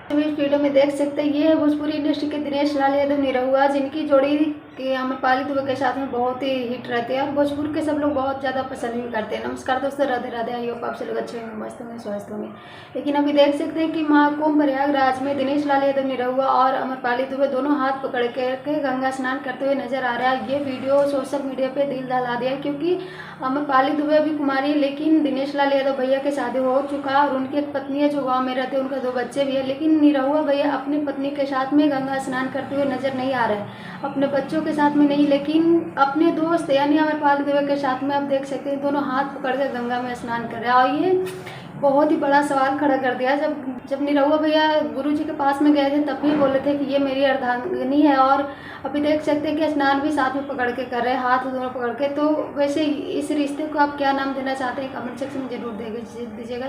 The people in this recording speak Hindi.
हम इस वीडियो में देख सकते हैं, ये है भोजपुरी इंडस्ट्री के दिनेश लाल यादव निरहुआ, जिनकी जोड़ी के आम्रपाली दुबे के साथ में बहुत ही हिट रहते हैं और भोजपुर के सब लोग बहुत ज़्यादा पसंद भी करते हैं। नमस्कार दोस्तों, राधे राधे। आई होप आप सब लोग अच्छे होंगे, मस्त होंगे, स्वस्थ होंगे। लेकिन अभी देख सकते हैं कि महाकुंभ प्रयागराज में दिनेश लाल यादव निरहुआ और आम्रपाली दुबे दोनों हाथ पकड़ के गंगा स्नान करते हुए नजर आ रहा है। ये वीडियो सोशल मीडिया पे दिल दहला दिया, क्योंकि आम्रपाली दुबे अभी कुमारी है, लेकिन दिनेश लाल यादव भैया के शादी हो चुका और उनकी एक पत्नी है जो गाँव में रहते हैं, उनका 2 बच्चे भी है। लेकिन निरहुआ भैया अपनी पत्नी के साथ में गंगा स्नान करते हुए नजर नहीं आ रहे हैं, अपने बच्चों के साथ में नहीं, लेकिन अपने दोस्त यानी आम्रपाली दुबे के साथ में आप देख सकते हैं दोनों हाथ पकड़ कर गंगा में स्नान कर रहे हैं। और ये बहुत ही बड़ा सवाल खड़ा कर दिया। जब निरहुआ भैया गुरुजी के पास में गए थे तब भी बोले थे कि ये मेरी अर्धांगिनी है, और अभी देख सकते हैं कि स्नान भी साथ में पकड़ के कर रहे हैं, हाथ दोनों पकड़ के। तो वैसे इस रिश्ते को आप क्या नाम देना चाहते हैं, कमेंट सेक्शन में जरूर दीजिएगा।